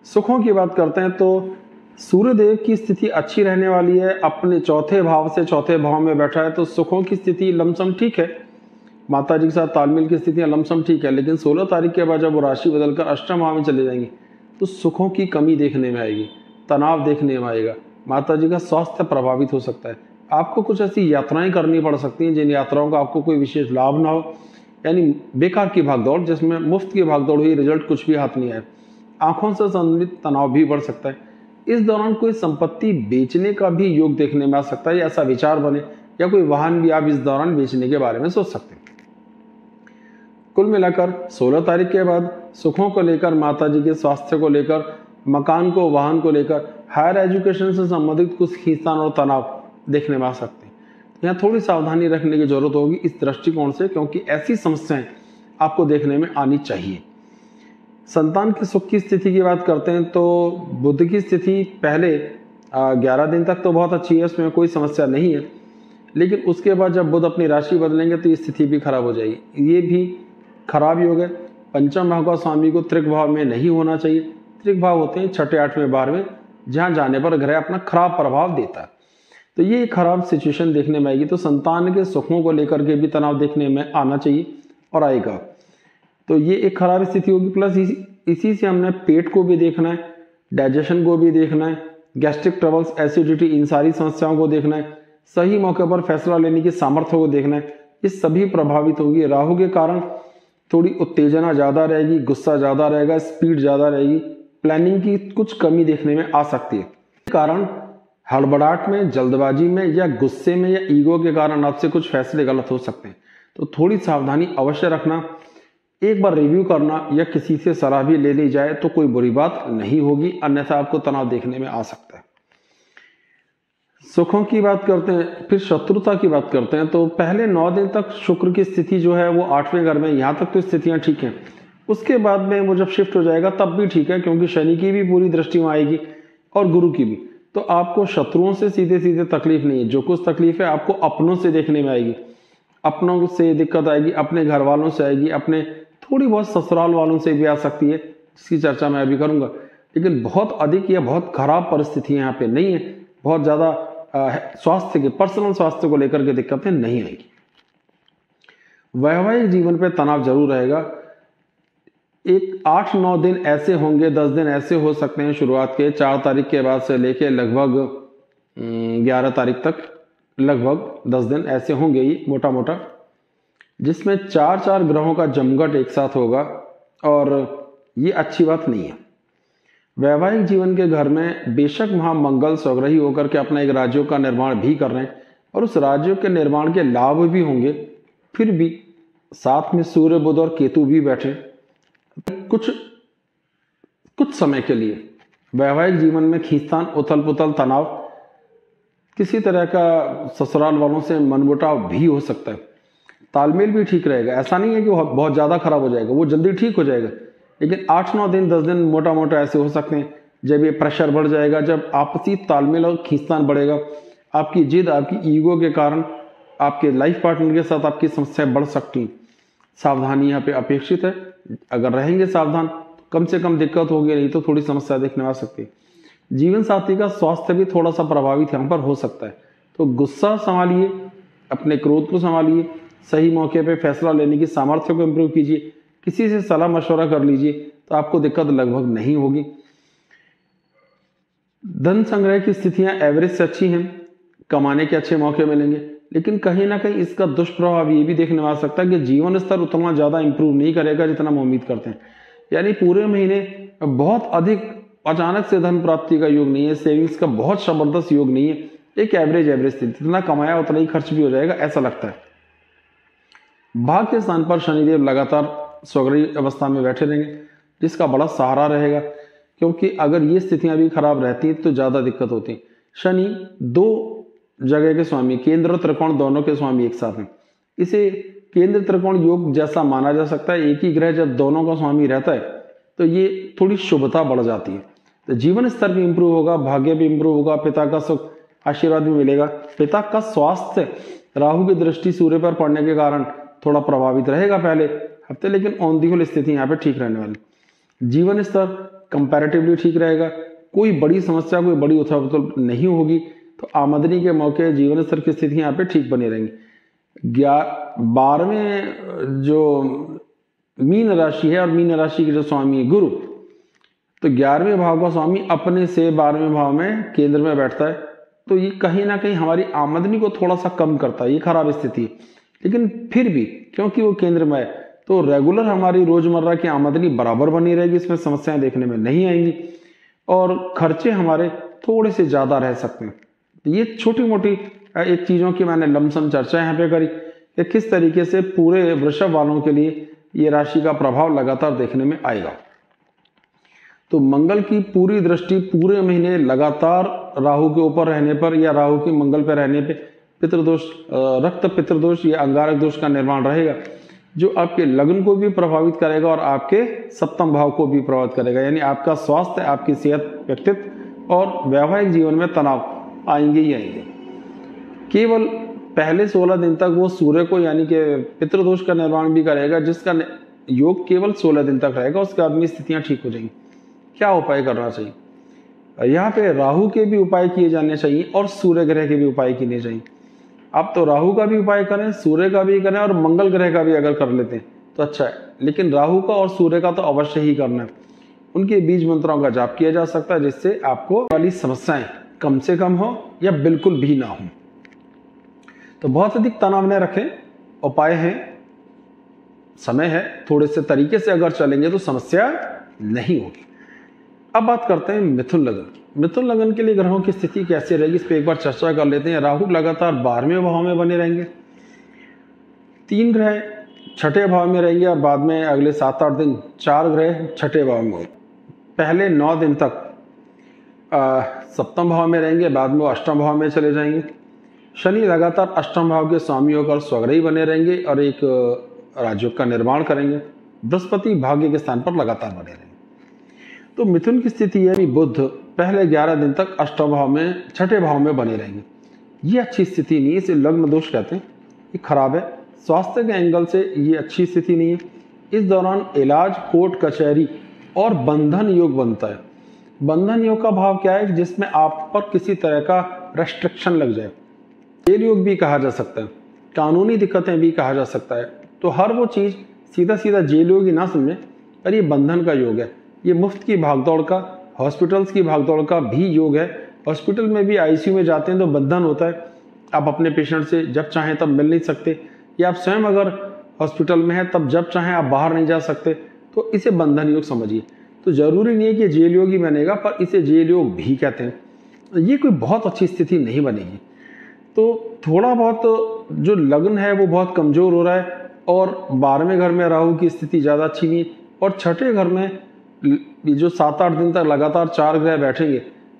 सुखों की बात करते हैं तो सूर्यदेव की स्थिति अच्छी रहने वाली है। अपने चौथे भाव से चौथे भाव में बैठा है तो सुखों की स्थिति लमसम ठीक है। माता जी के साथ तालमेल की स्थितियां लमसम ठीक है। लेकिन 16 तारीख के बाद जब वो राशि बदलकर अष्टम भाव में चले जाएंगे तो सुखों की कमी देखने में आएगी, तनाव देखने में आएगा, माता जी का स्वास्थ्य प्रभावित हो सकता है। आपको कुछ ऐसी यात्राएं करनी पड़ सकती हैं जिन यात्राओं का आपको कोई विशेष लाभ ना हो, यानी बेकार की भागदौड़, जिसमें मुफ्त की भागदौड़ हुई, रिजल्ट कुछ भी हाथ नहीं आए। आंखों से संबंधित तनाव भी बढ़ सकता है। इस दौरान कोई संपत्ति बेचने का भी योग देखने में आ सकता है, या ऐसा विचार बने, या कोई वाहन भी आप इस दौरान बेचने के बारे में सोच सकते हैं। कुल मिलाकर 16 तारीख के बाद सुखों को लेकर, माताजी के स्वास्थ्य को लेकर, मकान को, वाहन को लेकर, हायर एजुकेशन से संबंधित कुछ खींचतान और तनाव देखने में आ सकते हैं। यहाँ थोड़ी सावधानी रखने की जरूरत होगी इस दृष्टिकोण से, क्योंकि ऐसी समस्याएं आपको देखने में आनी चाहिए। संतान के सुख की स्थिति की बात करते हैं तो बुध की स्थिति पहले 11 दिन तक तो बहुत अच्छी है, उसमें कोई समस्या नहीं है, लेकिन उसके बाद जब बुध अपनी राशि बदलेंगे तो ये स्थिति भी खराब हो जाएगी। ये भी खराब योग है। पंचम भाव का स्वामी को त्रिक भाव में नहीं होना चाहिए। त्रिक भाव होते हैं 6ठे, 8वें, 12वें, जहां जाने पर ग्रह अपना खराब प्रभाव देता है। तो ये खराब सिचुएशन देखने में आएगी। तो संतान के सुखों को लेकर के भी तनाव देखने में आना चाहिए और आएगा। तो ये एक खराब स्थिति होगी। प्लस इसी से हमने पेट को भी देखना है, डाइजेशन को भी देखना है, गैस्ट्रिक ट्रबल्स, एसिडिटी, इन सारी समस्याओं को देखना है, सही मौके पर फैसला लेने की सामर्थ्य को देखना है। ये सभी प्रभावित होंगी। राहु के कारण थोड़ी उत्तेजना ज्यादा रहेगी, गुस्सा ज्यादा रहेगा, स्पीड ज्यादा रहेगी, प्लानिंग की कुछ कमी देखने में आ सकती है। कारण हड़बड़ाहट में, जल्दबाजी में, या गुस्से में, या ईगो के कारण आपसे कुछ फैसले गलत हो सकते हैं। तो थोड़ी सावधानी अवश्य रखना। एक बार रिव्यू करना या किसी से सलाह भी ले ली जाए तो कोई बुरी बात नहीं होगी, अन्यथा आपको तनाव देखने में आ सकता है। सुखों की बात करते हैं, फिर शत्रुता की बात करते हैं। तो पहले 9 दिन तक शुक्र की स्थिति जो है वो 8वें घर में, यहाँ तक तो स्थितियां ठीक हैं। उसके बाद में वो जब शिफ्ट हो जाएगा तब भी ठीक है, क्योंकि शनि की भी पूरी दृष्टि में आएगी और गुरु की भी। तो आपको शत्रुओं से सीधे सीधे तकलीफ नहीं है। जो कुछ तकलीफ है आपको अपनों से देखने में आएगी। अपनों से दिक्कत आएगी, अपने घर वालों से आएगी, अपने थोड़ी बहुत ससुराल वालों से भी आ सकती है, इसकी चर्चा मैं अभी करूंगा। लेकिन बहुत अधिक या बहुत खराब परिस्थितियां यहाँ पे नहीं है। बहुत ज्यादा स्वास्थ्य के, पर्सनल स्वास्थ्य को लेकर के दिक्कतें नहीं आएगी। वैवाहिक जीवन पे तनाव जरूर रहेगा। एक 8-9 दिन ऐसे होंगे, 10 दिन ऐसे हो सकते हैं शुरुआत के 4 तारीख के बाद से लेके लगभग 11 तारीख तक, लगभग 10 दिन ऐसे होंगे ये मोटा मोटा, जिसमें 4-4 ग्रहों का जमघट एक साथ होगा, और ये अच्छी बात नहीं है। वैवाहिक जीवन के घर में बेशक महामंगल स्वग्रही होकर के अपना एक राज्यों का निर्माण भी कर रहे हैं, और उस राज्यों के निर्माण के लाभ भी होंगे, फिर भी साथ में सूर्य, बुध और केतु भी बैठे कुछ समय के लिए वैवाहिक जीवन में खींचतान, उथल पुथल, तनाव, किसी तरह का ससुराल वालों से मनमुटाव भी हो सकता है। तालमेल भी ठीक रहेगा। ऐसा नहीं है कि बहुत ज्यादा खराब हो जाएगा, वो जल्दी ठीक हो जाएगा। लेकिन 8-9 दिन, 10 दिन मोटा मोटा ऐसे हो सकते हैं जब ये प्रेशर बढ़ जाएगा, जब आपसी तालमेल और खींचतान बढ़ेगा, आपकी जिद, आपकी ईगो के कारण आपके लाइफ पार्टनर के साथ आपकी समस्याएं बढ़ सकती हैं। सावधानी यहाँ पे अपेक्षित है। अगर रहेंगे सावधान तो कम से कम दिक्कत होगी, नहीं तो थोड़ी समस्या देखने में आ सकती है। जीवन साथी का स्वास्थ्य भी थोड़ा सा प्रभावित यहाँ पर हो सकता है। तो गुस्सा संभालिए, अपने क्रोध को संभालिए, सही मौके पे फैसला लेने की सामर्थ्य को इम्प्रूव कीजिए, किसी से सलाह मशवरा कर लीजिए, तो आपको दिक्कत लगभग नहीं होगी। धन संग्रह की स्थितियां एवरेज से अच्छी हैं, कमाने के अच्छे मौके मिलेंगे, लेकिन कहीं ना कहीं इसका दुष्प्रभाव ये भी देखने में आ सकता है कि जीवन स्तर उतना ज्यादा इंप्रूव नहीं करेगा जितना हम उम्मीद करते हैं। यानी पूरे महीने बहुत अधिक अचानक से धन प्राप्ति का योग नहीं है, सेविंग्स का बहुत जबरदस्त योग नहीं है, एक एवरेज स्थिति, जितना कमाया उतना ही खर्च भी हो जाएगा, ऐसा लगता है। भाग्य स्थान पर शनिदेव लगातार स्वग्रही अवस्था में बैठे रहेंगे, जिसका बड़ा सहारा रहेगा, क्योंकि अगर ये स्थितियां भी खराब रहती हैं तो ज्यादा दिक्कत होती है। शनि 2 जगह के स्वामी, केंद्र और त्रिकोण दोनों के स्वामी एक साथ हैं। इसे केंद्र त्रिकोण योग जैसा माना जा सकता है। एक ही ग्रह जब दोनों का स्वामी रहता है तो ये थोड़ी शुभता बढ़ जाती है। तो जीवन स्तर भी इंप्रूव होगा, भाग्य भी इंप्रूव होगा, पिता का सुख आशीर्वाद भी मिलेगा। पिता का स्वास्थ्य राहु की दृष्टि सूर्य पर पड़ने के कारण थोड़ा प्रभावित रहेगा पहले हफ्ते, लेकिन ऑन दी होल स्थिति यहाँ पे ठीक रहने वाली। जीवन स्तर कंपैरेटिवली ठीक रहेगा, कोई बड़ी समस्या, कोई बड़ी उथल-पुथल नहीं होगी। तो आमदनी के मौके, जीवन स्तर की स्थिति यहाँ पे ठीक बनी रहेंगी। 12वें जो मीन राशि है, और मीन राशि के जो स्वामी है गुरु, तो 11वें भाव का स्वामी अपने से 12वें भाव में केंद्र में बैठता है, तो ये कहीं ना कहीं हमारी आमदनी को थोड़ा सा कम करता है। ये खराब स्थिति है, लेकिन फिर भी क्योंकि वो केंद्र में है तो रेगुलर हमारी रोजमर्रा की आमदनी बराबर बनी रहेगी, इसमें समस्याएं देखने में नहीं आएंगी और खर्चे हमारे थोड़े से ज्यादा रह सकते हैं। तो ये छोटी मोटी एक चीजों की मैंने लमसम चर्चा यहाँ पे करी कि किस तरीके से पूरे वृषभ वालों के लिए ये राशि का प्रभाव लगातार देखने में आएगा। तो मंगल की पूरी दृष्टि पूरे महीने लगातार राहु के ऊपर रहने पर या राहु की मंगल पर रहने पे पितृदोष, रक्त पितृदोष या अंगारक दोष का निर्माण रहेगा, जो आपके लग्न को भी प्रभावित करेगा और आपके सप्तम भाव को भी प्रभावित करेगा। यानी आपका स्वास्थ्य, आपकी सेहत, व्यक्तित्व और वैवाहिक जीवन में तनाव आएंगे ही आएंगे। केवल पहले 16 दिन तक वो सूर्य को यानी कि पितृदोष का निर्माण भी करेगा, जिसका योग केवल 16 दिन तक रहेगा। उसके बाद में स्थितियां ठीक हो जाएंगी। क्या उपाय करना चाहिए? यहाँ पे राहु के भी उपाय किए जाने चाहिए और सूर्य ग्रह के भी उपाय किए चाहिए। आप तो राहु का भी उपाय करें, सूर्य का भी करें और मंगल ग्रह का भी अगर कर लेते हैं तो अच्छा है, लेकिन राहु का और सूर्य का तो अवश्य ही करना है। उनके बीज मंत्रों का जाप किया जा सकता है, जिससे आपको वाली समस्याएं कम से कम हो या बिल्कुल भी ना हो। तो बहुत अधिक तनाव न रखें, उपाय है, समय है, थोड़े से तरीके से अगर चलेंगे तो समस्या नहीं होगी। अब बात करते हैं मिथुन लग्न। मिथुन लग्न के लिए ग्रहों की स्थिति कैसे रहेगी, इस पर एक बार चर्चा कर लेते हैं। राहु लगातार 12वें भाव में बने रहेंगे, 3 ग्रह 6ठे भाव में रहेंगे और बाद में अगले 7-8 दिन 4 ग्रह 6ठे भाव में। पहले 9 दिन तक सप्तम भाव में रहेंगे, बाद में वो अष्टम भाव में चले जाएंगे। शनि लगातार अष्टम भाव के स्वामी होकर स्वग्रही बने रहेंगे और एक राजयोग का निर्माण करेंगे। बृहस्पति भाग्य के स्थान पर लगातार बने रहेंगे। तो मिथुन की स्थिति है, बुध पहले 11 दिन तक अष्टम भाव में 6ठे भाव में बने रहेंगे। ये अच्छी स्थिति नहीं है, इसे लग्न दोष कहते हैं, ये खराब है। स्वास्थ्य के एंगल से ये अच्छी स्थिति नहीं है। इस दौरान इलाज, कोर्ट कचहरी और बंधन योग बनता है। बंधन योग का भाव क्या है? जिसमें आप पर किसी तरह का रेस्ट्रिक्शन लग जाए। जेल योग भी कहा जा सकता है, कानूनी दिक्कतें भी कहा जा सकता है। तो हर वो चीज सीधा सीधा जेल योग ही ना समझे, पर ये बंधन का योग है। ये मुफ्त की भागदौड़ का, हॉस्पिटल्स की भागदौड़ का भी योग है। हॉस्पिटल में भी आईसीयू में जाते हैं तो बंधन होता है, आप अपने पेशेंट से जब चाहें तब मिल नहीं सकते, या आप स्वयं अगर हॉस्पिटल में हैं तब जब चाहें आप बाहर नहीं जा सकते, तो इसे बंधन योग समझिए। तो जरूरी नहीं है कि जेल योग ही बनेगा, पर इसे जेल योग भी कहते हैं। ये कोई बहुत अच्छी स्थिति नहीं बनेगी। तो थोड़ा बहुत जो लग्न है वो बहुत कमजोर हो रहा है और 12वें घर में राहु की स्थिति ज्यादा अच्छी नहीं, और 6ठे घर में जो 7-8 दिन तक लगातार 4 ग्रह बैठेंगे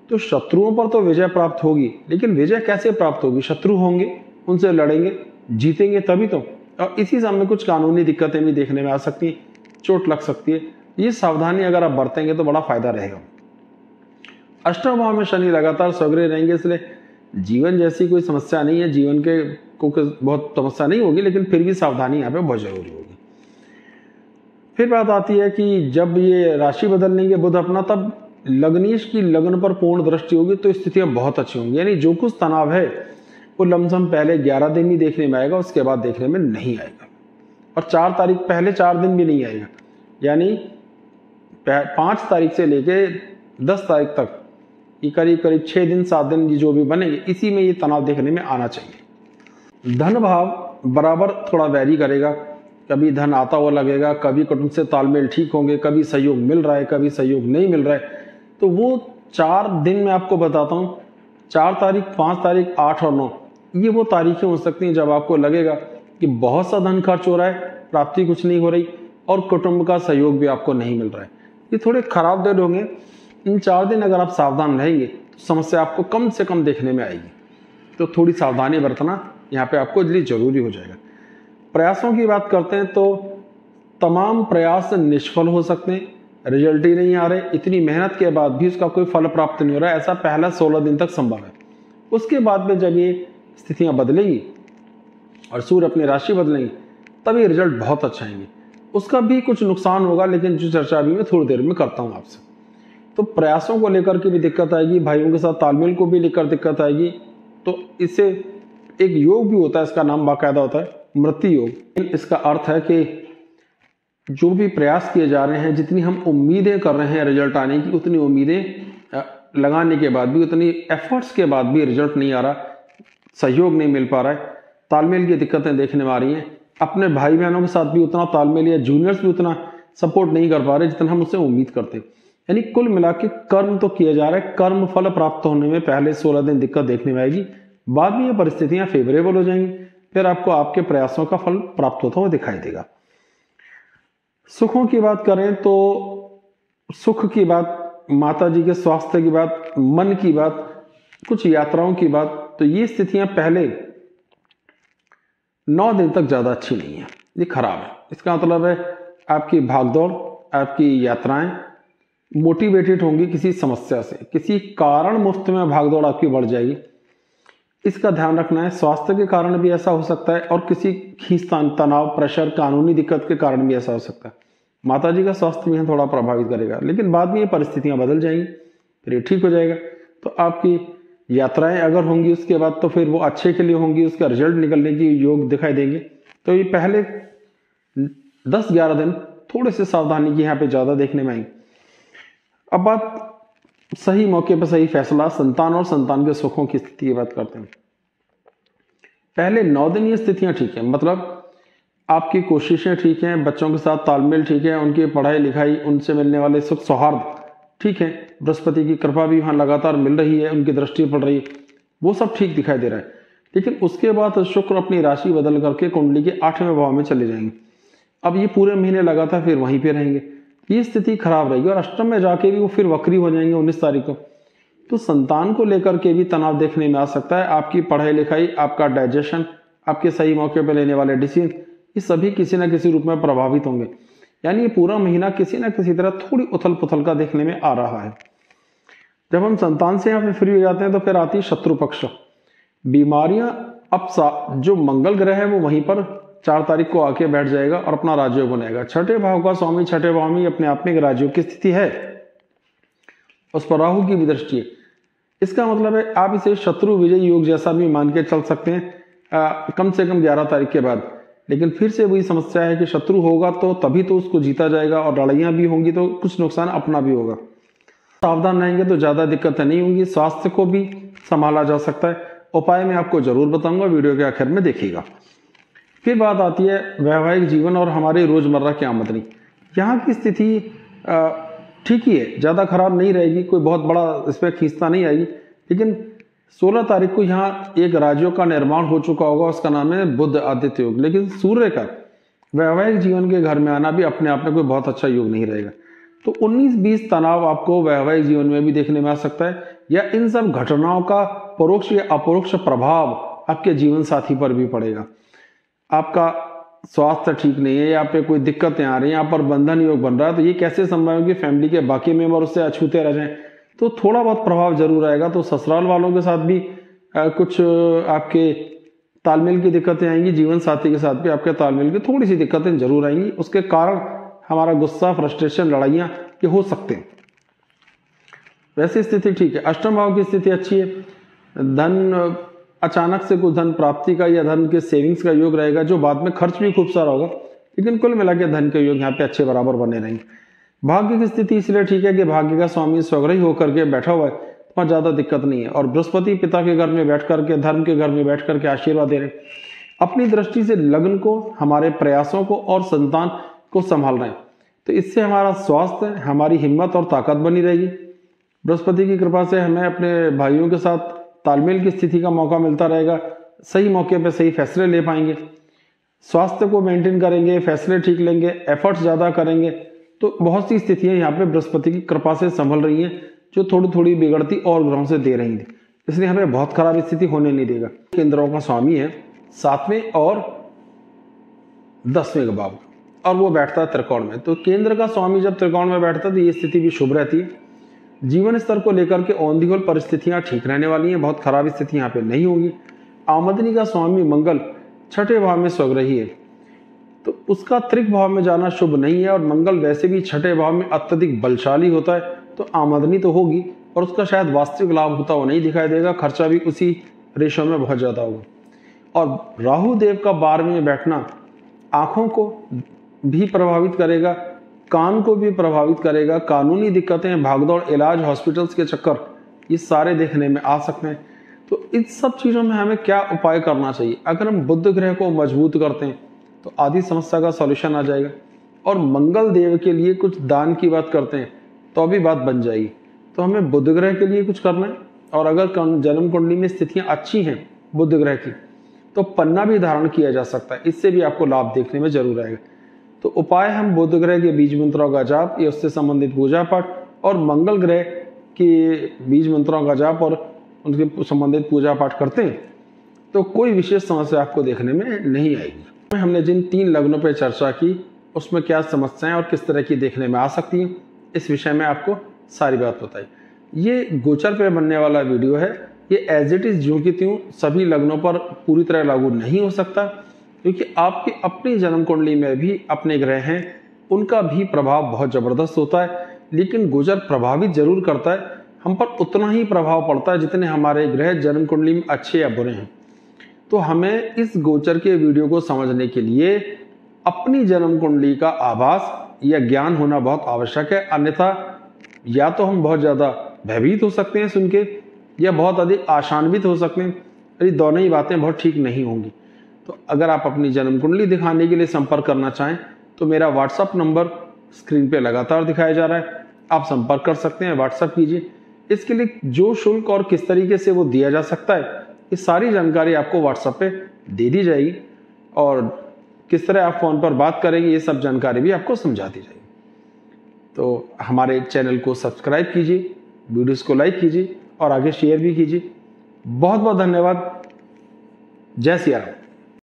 तो शत्रुओं पर तो विजय प्राप्त होगी, लेकिन विजय कैसे प्राप्त होगी? शत्रु होंगे, उनसे लड़ेंगे, जीतेंगे तभी तो। और इसी समय कुछ कानूनी दिक्कतें भी देखने में आ सकती हैं, चोट लग सकती है। ये सावधानी अगर आप बरतेंगे तो बड़ा फायदा रहेगा। अष्टम भाव में शनि लगातार स्वग्रह रहेंगे, इसलिए जीवन जैसी कोई समस्या नहीं है, जीवन के को बहुत समस्या नहीं होगी, लेकिन फिर भी सावधानी यहाँ पे बहुत जरूरी होगी। फिर बात आती है कि जब ये राशि बदल लेंगे बुध अपना, तब लग्नीश की लग्न पर पूर्ण दृष्टि होगी, तो स्थितियां बहुत अच्छी होंगी। यानी जो कुछ तनाव है वो लमसम पहले 11 दिन ही देखने में आएगा, उसके बाद देखने में नहीं आएगा। और 4 तारीख पहले 4 दिन भी नहीं आएगा, यानी 5 तारीख से लेके 10 तारीख तक ये करीब करीब 6 दिन 7 दिन जो भी बनेंगे, इसी में ये तनाव देखने में आना चाहिए। धन भाव बराबर थोड़ा वैरी करेगा, कभी धन आता हुआ लगेगा, कभी कुटुंब से तालमेल ठीक होंगे, कभी सहयोग मिल रहा है, कभी सहयोग नहीं मिल रहा है। तो वो 4 दिन मैं आपको बताता हूँ, 4 तारीख, 5 तारीख, 8 और 9, ये वो तारीखें हो सकती हैं जब आपको लगेगा कि बहुत सा धन खर्च हो रहा है, प्राप्ति कुछ नहीं हो रही और कुटुंब का सहयोग भी आपको नहीं मिल रहा है। ये थोड़े खराब दिन होंगे। इन 4 दिन अगर आप सावधान रहेंगे तो समस्या आपको कम से कम देखने में आएगी। तो थोड़ी सावधानी बरतना यहाँ पे आपको लिए जरूरी हो जाएगा। प्रयासों की बात करते हैं तो तमाम प्रयास निष्फल हो सकते हैं, रिजल्ट ही नहीं आ रहे, इतनी मेहनत के बाद भी उसका कोई फल प्राप्त नहीं हो रहा है, ऐसा पहला 16 दिन तक संभव है। उसके बाद में जब ये स्थितियां बदलेंगी और सूर्य अपनी राशि बदलेंगे, तभी रिजल्ट बहुत अच्छा आएंगे। उसका भी कुछ नुकसान होगा, लेकिन जो चर्चा अभी मैं थोड़ी देर में करता हूं आपसे। तो प्रयासों को लेकर के भी दिक्कत आएगी, भाइयों के साथ तालमेल को भी लेकर दिक्कत आएगी। तो इससे एक योग भी होता है, इसका नाम बाकायदा होता है मृत्यु योग। इसका अर्थ है कि जो भी प्रयास किए जा रहे हैं, जितनी हम उम्मीदें कर रहे हैं रिजल्ट आने की, उतनी उम्मीदें लगाने के बाद भी, उतनी एफर्ट्स के बाद भी रिजल्ट नहीं आ रहा, सहयोग नहीं मिल पा रहा है, तालमेल की दिक्कतें देखने में आ रही हैं, अपने भाई बहनों के साथ भी उतना तालमेल या जूनियर्स भी उतना सपोर्ट नहीं कर पा रहे जितना हम उससे उम्मीद करते हैं। यानी कुल मिला के कर्म तो किया जा रहा है, कर्म फल प्राप्त होने में पहले 16 दिन दिक्कत देखने में आएगी, बाद में ये परिस्थितियां फेवरेबल हो जाएंगी, फिर आपको आपके प्रयासों का फल प्राप्त होता हुआ दिखाई देगा। सुखों की बात करें तो सुख की बात, माता जी के स्वास्थ्य की बात, मन की बात, कुछ यात्राओं की बात, तो ये स्थितियां पहले 9 दिन तक ज्यादा अच्छी नहीं है, ये खराब है। इसका मतलब है आपकी भागदौड़, आपकी यात्राएं मोटिवेटेड होंगी किसी समस्या से, किसी कारण मुफ्त में भागदौड़ आपकी बढ़ जाएगी, इसका ध्यान रखना है। स्वास्थ्य के कारण भी ऐसा हो सकता है और किसी खींचतान, तनाव, प्रेशर, कानूनी दिक्कत के कारण भी ऐसा हो सकता है। माता जी का स्वास्थ्य भी थोड़ा प्रभावित करेगा, लेकिन बाद में ये परिस्थितियां बदल जाएंगी, फिर ये ठीक हो जाएगा। तो आपकी यात्राएं अगर होंगी उसके बाद तो फिर वो अच्छे के लिए होंगी, उसका रिजल्ट निकलने की योग दिखाई देंगे। तो ये पहले 10-11 दिन थोड़े से सावधानी की यहाँ पे ज्यादा देखने में आएंगे। अब बात सही मौके पर सही फैसला, संतान और संतान के सुखों की स्थिति की बात करते हैं। पहले 9 दिन ये स्थितियां ठीक है, मतलब आपकी कोशिशें ठीक हैं, बच्चों के साथ तालमेल ठीक है, उनकी पढ़ाई लिखाई, उनसे मिलने वाले सुख सौहार्द ठीक है, बृहस्पति की कृपा भी वहां लगातार मिल रही है, उनकी दृष्टि पड़ रही है, वो सब ठीक दिखाई दे रहा है। लेकिन उसके बाद शुक्र अपनी राशि बदल करके कुंडली के 8वें भाव में चले जाएंगे। अब ये पूरे महीने लगातार फिर वहीं पे रहेंगे, ये स्थिति खराब रहेगी और अष्टम में जाके भी वो फिर वक्री हो जाएंगे 19 तारीख को। तो संतान को लेकर के भी तनाव देखने में आ सकता है। आपकी पढ़ाई लिखाई, आपका डाइजेशन, आपके सही मौके पर लेने वाले डिसीजन, ये सभी किसी न किसी रूप में प्रभावित होंगे। यानी ये पूरा महीना किसी न किसी तरह थोड़ी उथल पुथल का देखने में आ रहा है। जब हम संतान से यहाँ पे फ्री हो जाते हैं तो फिर आती है शत्रु पक्ष, बीमारियां। अब जो मंगल ग्रह है वो वहीं पर 4 तारीख को आके बैठ जाएगा और अपना राजयोग बनाएगा। 6ठे भाव का स्वामी 6ठे भाव में अपने आप में एक राजयोग की स्थिति है, उस पर राहु की भी दृष्टि है। इसका मतलब है आप इसे शत्रु विजय योग जैसा भी मान के चल सकते हैं कम से कम 11 तारीख के बाद। लेकिन फिर से वही समस्या है कि शत्रु होगा तो तभी तो उसको जीता जाएगा, और लड़ाइयां भी होंगी तो कुछ नुकसान अपना भी होगा। सावधान रहेंगे तो ज्यादा दिक्कतें नहीं होंगी, स्वास्थ्य को भी संभाला जा सकता है। उपाय मैं आपको जरूर बताऊंगा, वीडियो के आखिर में देखिएगा। फिर बात आती है वैवाहिक जीवन और हमारी रोजमर्रा की आमदनी। यहाँ की स्थिति ठीक ही है, ज्यादा खराब नहीं रहेगी, कोई बहुत बड़ा इसमें खींचता नहीं आएगी। लेकिन 16 तारीख को यहाँ एक राजयोग का निर्माण हो चुका होगा, उसका नाम है बुध आदित्य योग। लेकिन सूर्य का वैवाहिक जीवन के घर में आना भी अपने आप में कोई बहुत अच्छा योग नहीं रहेगा। तो 19-20 तनाव आपको वैवाहिक जीवन में भी देखने में आ सकता है, या इन सब घटनाओं का परोक्ष या अपरोक्ष प्रभाव आपके जीवन साथी पर भी पड़ेगा। आपका स्वास्थ्य ठीक नहीं है, यहाँ पे कोई दिक्कतें आ रही हैं, यहाँ पर बंधन योग बन रहा है, तो ये कैसे संभव है कि फैमिली के बाकी मेंबर उससे अछूते रह जाएं? तो थोड़ा बहुत प्रभाव जरूर आएगा। तो ससुराल वालों के साथ भी कुछ आपके तालमेल की दिक्कतें आएंगी, जीवन साथी के साथ भी आपके तालमेल की थोड़ी सी दिक्कतें जरूर आएंगी। उसके कारण हमारा गुस्सा, फ्रस्ट्रेशन, लड़ाइयाँ ये हो सकते हैं। वैसी स्थिति ठीक है। अष्टम भाव की स्थिति अच्छी है, धन अचानक से कुछ धन प्राप्ति का या धन के सेविंग्स का योग रहेगा, जो बाद में खर्च भी खूब सारा होगा, लेकिन कुल मिला के धन के योग यहाँ पे अच्छे बराबर बने रहेंगे। भाग्य की स्थिति इसलिए ठीक है कि भाग्य का स्वामी स्वग्रही होकर के बैठा हुआ है, वहां ज्यादा दिक्कत नहीं है, और बृहस्पति पिता के घर में बैठ करके, धर्म के घर में बैठ करके आशीर्वाद दे रहे हैं। अपनी दृष्टि से लग्न को, हमारे प्रयासों को और संतान को संभाल रहे हैं, तो इससे हमारा स्वास्थ्य, हमारी हिम्मत और ताकत बनी रहेगी। बृहस्पति की कृपा से हमें अपने भाइयों के साथ तालमेल की स्थिति का मौका मिलता रहेगा, सही मौके पर सही फैसले ले पाएंगे, स्वास्थ्य को मेंटेन करेंगे, फैसले ठीक लेंगे, एफर्ट्स ज्यादा करेंगे। तो बहुत सी स्थितियां यहाँ पे बृहस्पति की कृपा से संभल रही हैं, जो थोड़ी थोड़ी बिगड़ती और ग्रहों से दे रही थी, इसलिए हमें बहुत खराब स्थिति होने नहीं देगा। केंद्रों का स्वामी है 7वें और 10वें का भाव, और वो बैठता है त्रिकोण में। तो केंद्र का स्वामी जब त्रिकोण में बैठता है तो ये स्थिति भी शुभ रहती है। जीवन स्तर को लेकर के ऑन दी होल परिस्थितियां ठीक रहने वाली हैं, बहुत खराब स्थिति यहाँ पे नहीं होगी। आमदनी का स्वामी मंगल 6ठे भाव में स्वग्रही है, तो उसका त्रिक भाव में जाना शुभ नहीं है, और मंगल वैसे भी 6ठे भाव में अत्यधिक बलशाली होता है, तो आमदनी तो होगी और उसका शायद वास्तविक लाभ होता हुआ नहीं दिखाई देगा, खर्चा भी उसी रेशो में बहुत ज्यादा होगा। और राहु देव का 12वें में बैठना आंखों को भी प्रभावित करेगा, कान को भी प्रभावित करेगा, कानूनी दिक्कतें, भागदौड़, इलाज, हॉस्पिटल्स के चक्कर, ये सारे देखने में आ सकते हैं। तो इन सब चीजों में हमें क्या उपाय करना चाहिए? अगर हम बुध ग्रह को मजबूत करते हैं, तो आधी समस्या का सॉल्यूशन आ जाएगा। और मंगल देव के लिए कुछ दान की बात करते हैं तो अभी बात बन जाएगी। तो हमें बुध ग्रह के लिए कुछ करना है, और अगर जन्म कुंडली में स्थितियां अच्छी हैं बुध ग्रह की तो पन्ना भी धारण किया जा सकता है, इससे भी आपको लाभ देखने में जरूर आएगा। तो उपाय हम बुध ग्रह के बीज मंत्रों का जाप या उससे संबंधित पूजा पाठ और मंगल ग्रह के बीज मंत्रों का जाप और उनके संबंधित पूजा पाठ करते हैं तो कोई विशेष समस्या आपको देखने में नहीं आएगी। हमने जिन 3 लग्नों पर चर्चा की उसमें क्या समस्याएं और किस तरह की देखने में आ सकती हैं, इस विषय में आपको सारी बात बताई। ये गोचर पे बनने वाला वीडियो है, ये एज इट इज ज्यों की त्यों सभी लग्नों पर पूरी तरह लागू नहीं हो सकता, क्योंकि आपकी अपनी जन्म कुंडली में भी अपने ग्रह हैं, उनका भी प्रभाव बहुत जबरदस्त होता है। लेकिन गोचर प्रभावित जरूर करता है, हम पर उतना ही प्रभाव पड़ता है जितने हमारे ग्रह जन्म कुंडली में अच्छे या बुरे हैं। तो हमें इस गोचर के वीडियो को समझने के लिए अपनी जन्म कुंडली का आभास या ज्ञान होना बहुत आवश्यक है, अन्यथा या तो हम बहुत ज्यादा भयभीत हो सकते हैं सुन के या बहुत अधिक आशान्वित हो सकते हैं। ये दोनों ही बातें बहुत ठीक नहीं होंगी। तो अगर आप अपनी जन्म कुंडली दिखाने के लिए संपर्क करना चाहें तो मेरा व्हाट्सएप नंबर स्क्रीन पे लगातार दिखाया जा रहा है, आप संपर्क कर सकते हैं, व्हाट्सएप कीजिए। इसके लिए जो शुल्क और किस तरीके से वो दिया जा सकता है, ये सारी जानकारी आपको व्हाट्सएप पे दे दी जाएगी, और किस तरह आप फोन पर बात करेंगे ये सब जानकारी भी आपको समझा दी जाएगी। तो हमारे चैनल को सब्सक्राइब कीजिए, वीडियोस को लाइक कीजिए और आगे शेयर भी कीजिए। बहुत बहुत धन्यवाद। जय सिया राम।